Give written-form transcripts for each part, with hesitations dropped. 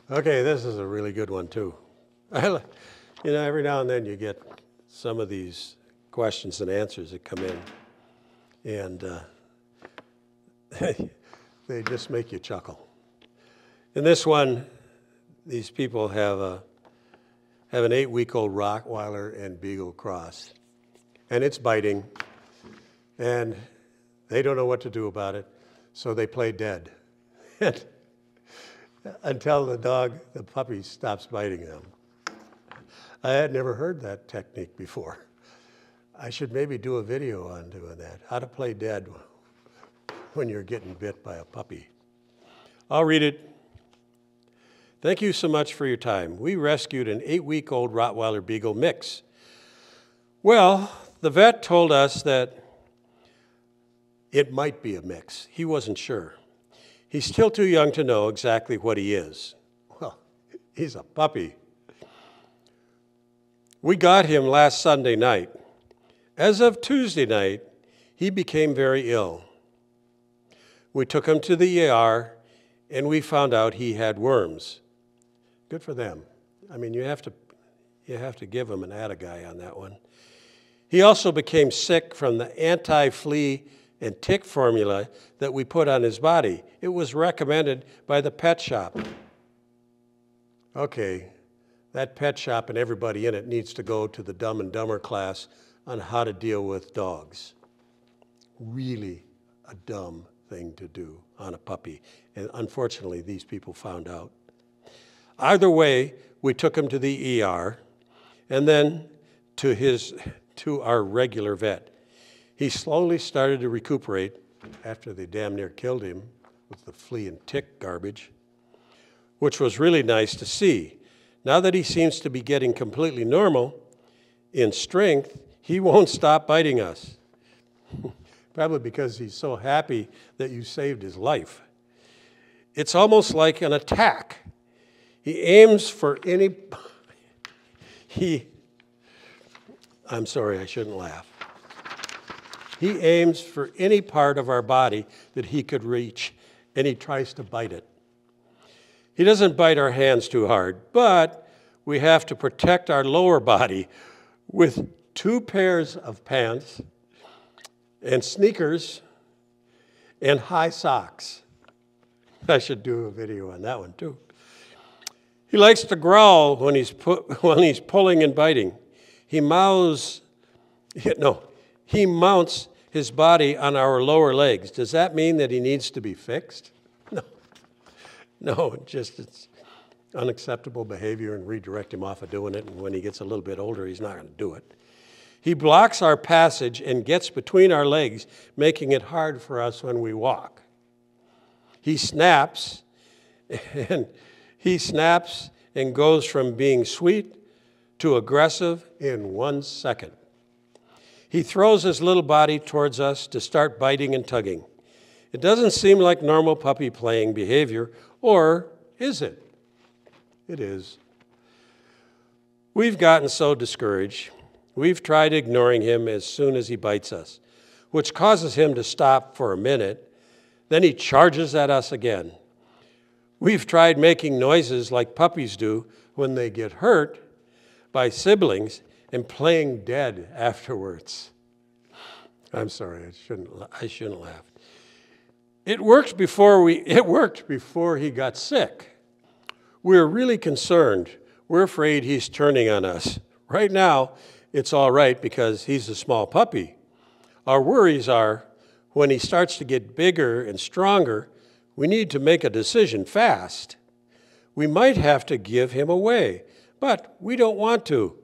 Okay, this is a really good one too. You know, every now and then you get some of these questions and answers that come in, and they just make you chuckle. In this one, these people have an 8-week-old Rottweiler and Beagle cross, and it's biting, and they don't know what to do about it, so they play dead until the puppy stops biting them. I had never heard that technique before. I should maybe do a video on doing that, how to play dead when you're getting bit by a puppy. I'll read it. Thank you so much for your time. We rescued an 8-week-old Rottweiler Beagle mix. Well, the vet told us that it might be a mix. He wasn't sure. He's still too young to know exactly what he is. Well, he's a puppy. We got him last Sunday night. As of Tuesday night, he became very ill. We took him to the ER, and we found out he had worms. Good for them. I mean, you have to give him an atta-guy on that one. He also became sick from the anti-flea and tick formula that we put on his body. It was recommended by the pet shop. Okay, that pet shop and everybody in it needs to go to the Dumb and Dumber class on how to deal with dogs. Really a dumb thing to do on a puppy. And unfortunately, these people found out. Either way, we took him to the ER and then to our regular vet. He slowly started to recuperate after they damn near killed him with the flea and tick garbage, which was really nice to see. Now that he seems to be getting completely normal in strength, he won't stop biting us. Probably because he's so happy that you saved his life. It's almost like an attack. He aims for any, I'm sorry, I shouldn't laugh. He aims for any part of our body that he could reach, and he tries to bite it. He doesn't bite our hands too hard, but we have to protect our lower body with 2 pairs of pants and sneakers and high socks. I should do a video on that one too. He likes to growl when he's pulling and biting. He mounts his body on our lower legs. Does that mean that he needs to be fixed? No, just it's unacceptable behavior and redirect him off of doing it, and when he gets a little bit older, he's not going to do it. He blocks our passage and gets between our legs, making it hard for us when we walk. He snaps and goes from being sweet to aggressive in 1 second. He throws his little body towards us to start biting and tugging. It doesn't seem like normal puppy playing behavior, or is it? It is. We've gotten so discouraged. We've tried ignoring him as soon as he bites us, which causes him to stop for a minute. Then he charges at us again. We've tried making noises like puppies do when they get hurt by siblings and playing dead afterwards. I'm sorry, I shouldn't laugh. It worked before he got sick. We're really concerned. We're afraid he's turning on us. Right now, it's all right because he's a small puppy. Our worries are when he starts to get bigger and stronger, we need to make a decision fast. We might have to give him away, but we don't want to.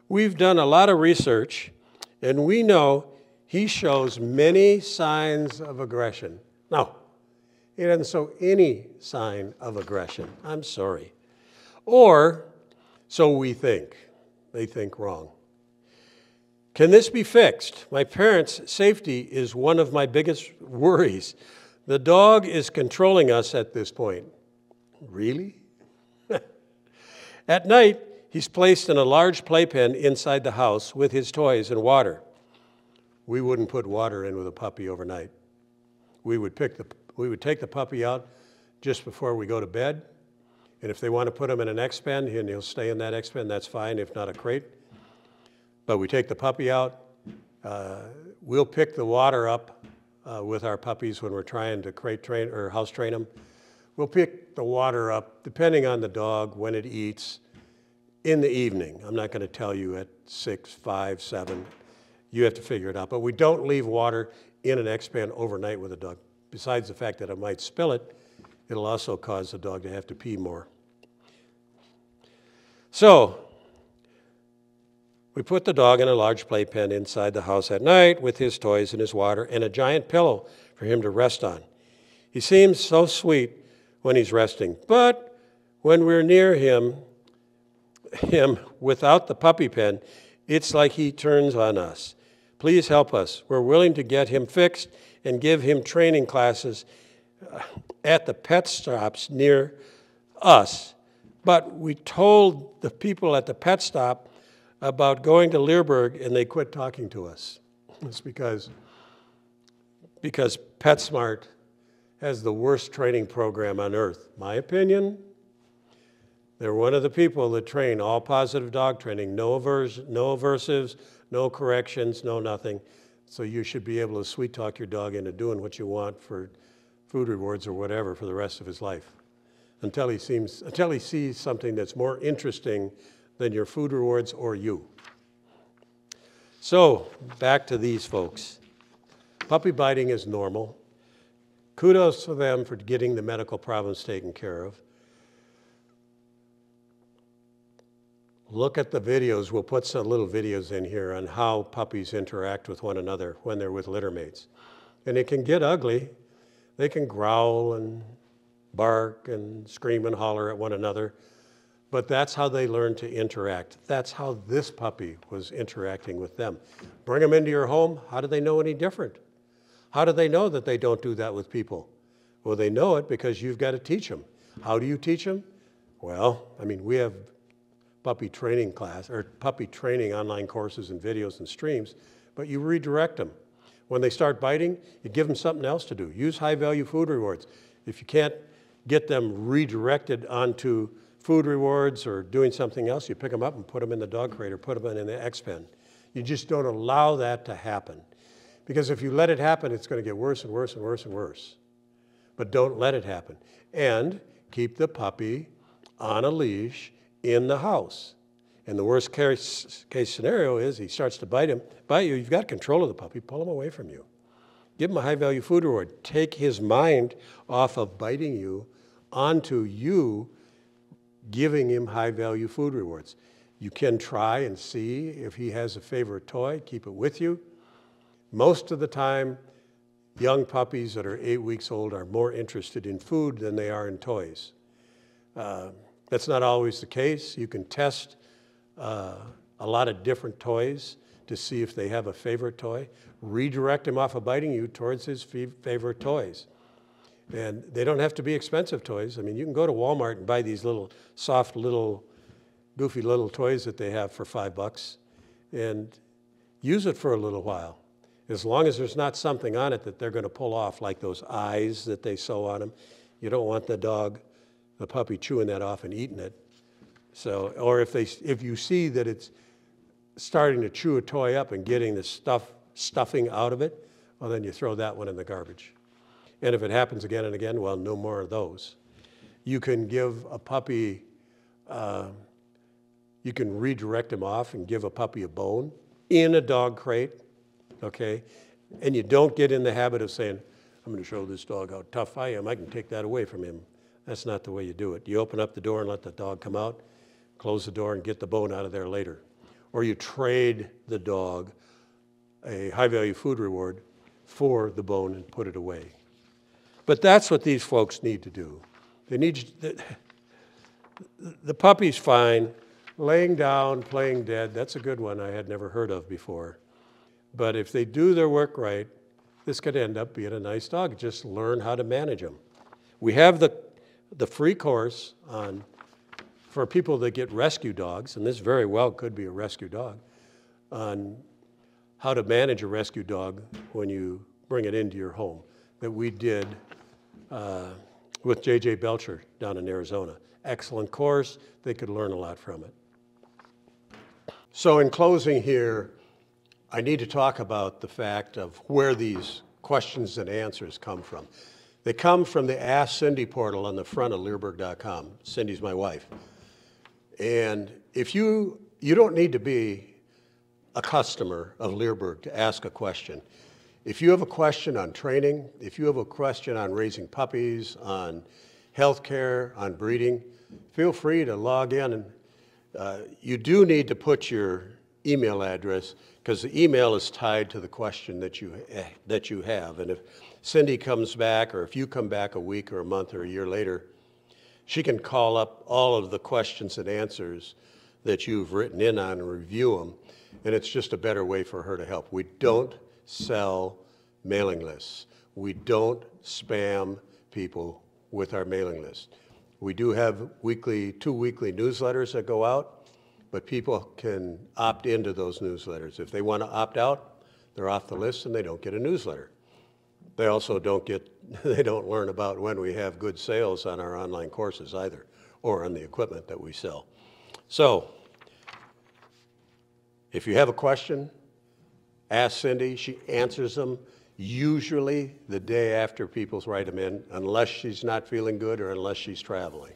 We've done a lot of research, and we know he shows many signs of aggression. No, he doesn't show any sign of aggression. I'm sorry. Or, so we think. They think wrong. Can this be fixed? My parents' safety is one of my biggest worries. The dog is controlling us at this point. Really? At night, he's placed in a large playpen inside the house with his toys and water. We wouldn't put water in with a puppy overnight. We would take the puppy out just before we go to bed And if they want to put him in an X-pen, and he'll stay in that X-pen, that's fine, if not a crate. But we take the puppy out. We'll pick the water up with our puppies when we're trying to crate train or house train them. We'll pick the water up, depending on the dog, when it eats, in the evening. I'm not going to tell you at 6, 5, 7. You have to figure it out. But we don't leave water in an X-pen overnight with a dog. Besides the fact that it might spill it, it'll also cause the dog to have to pee more. So, we put the dog in a large playpen inside the house at night with his toys and his water and a giant pillow for him to rest on. He seems so sweet when he's resting, but when we're near him without the puppy pen, it's like he turns on us. Please help us. We're willing to get him fixed and give him training classes at the pet stops near us. But we told the people at the pet stop about going to Leerburg, and they quit talking to us. It's because PetSmart has the worst training program on earth. My opinion, they're one of the people that train all positive dog training, no aversives, no corrections, no nothing. So you should be able to sweet talk your dog into doing what you want for food rewards or whatever for the rest of his life, until he sees something that's more interesting than your food rewards or you. So back to these folks. Puppy biting is normal. Kudos to them for getting the medical problems taken care of. Look at the videos. We'll put some little videos in here on how puppies interact with one another when they're with litter mates. And it can get ugly. They can growl and bark and scream and holler at one another. But that's how they learn to interact. That's how this puppy was interacting with them. Bring them into your home. How do they know any different? How do they know that they don't do that with people? Well, they know it because you've got to teach them. How do you teach them? Well, I mean, we have puppy training class or puppy training online courses and videos and streams, but you redirect them. When they start biting, you give them something else to do. Use high-value food rewards. If you can't get them redirected onto food rewards or doing something else, you pick them up and put them in the dog crate or put them in the X-pen. You just don't allow that to happen. Because if you let it happen, it's going to get worse and worse and worse and worse. But don't let it happen. And keep the puppy on a leash in the house. And the worst case scenario is he starts to bite you. You've got control of the puppy. Pull him away from you. Give him a high-value food reward. Take his mind off of biting you onto you giving him high-value food rewards. You can try and see if he has a favorite toy. Keep it with you. Most of the time, young puppies that are 8 weeks old are more interested in food than they are in toys. That's not always the case. You can test a lot of different toys to see if they have a favorite toy. Redirect him off of biting you towards his favorite toys. And they don't have to be expensive toys. I mean, you can go to Walmart and buy these little soft, little, goofy little toys that they have for $5 and use it for a little while. As long as there's not something on it that they're going to pull off, like those eyes that they sew on them. You don't want the puppy chewing that off and eating it. So, or if you see that it's starting to chew a toy up and getting the stuffing out of it, well, then you throw that one in the garbage. And if it happens again and again, well, no more of those. You can give a puppy, you can redirect him off and give a puppy a bone in a dog crate, okay? And you don't get in the habit of saying, I'm going to show this dog how tough I am. I can take that away from him. That's not the way you do it. You open up the door and let the dog come out, close the door and get the bone out of there later. Or you trade the dog a high-value food reward for the bone and put it away. But that's what these folks need to do. They need the puppy's fine. Laying down, playing dead, that's a good one I had never heard of before. But if they do their work right, this could end up being a nice dog. Just learn how to manage them. We have the free course for people that get rescue dogs, and this very well could be a rescue dog, on how to manage a rescue dog when you bring it into your home, that we did with J.J. Belcher down in Arizona. Excellent course. They could learn a lot from it. So in closing here, I need to talk about the fact of where these questions and answers come from. They come from the Ask Cindy portal on the front of Leerburg.com. Cindy's my wife. And if you don't need to be a customer of Leerburg to ask a question. If you have a question on training, if you have a question on raising puppies, on healthcare, on breeding, feel free to log in. And you do need to put your email address, because the email is tied to the question that you have. And if Cindy comes back, or if you come back a week or a month or a year later, she can call up all of the questions and answers that you've written in on and review them. And it's just a better way for her to help. We don't sell mailing lists. We don't spam people with our mailing list. We do have two weekly newsletters that go out, but people can opt into those newsletters. If they want to opt out, they're off the list and they don't get a newsletter. They also don't learn about when we have good sales on our online courses either, or on the equipment that we sell. So, if you have a question, ask Cindy. She answers them usually the day after people write them in, unless she's not feeling good or unless she's traveling.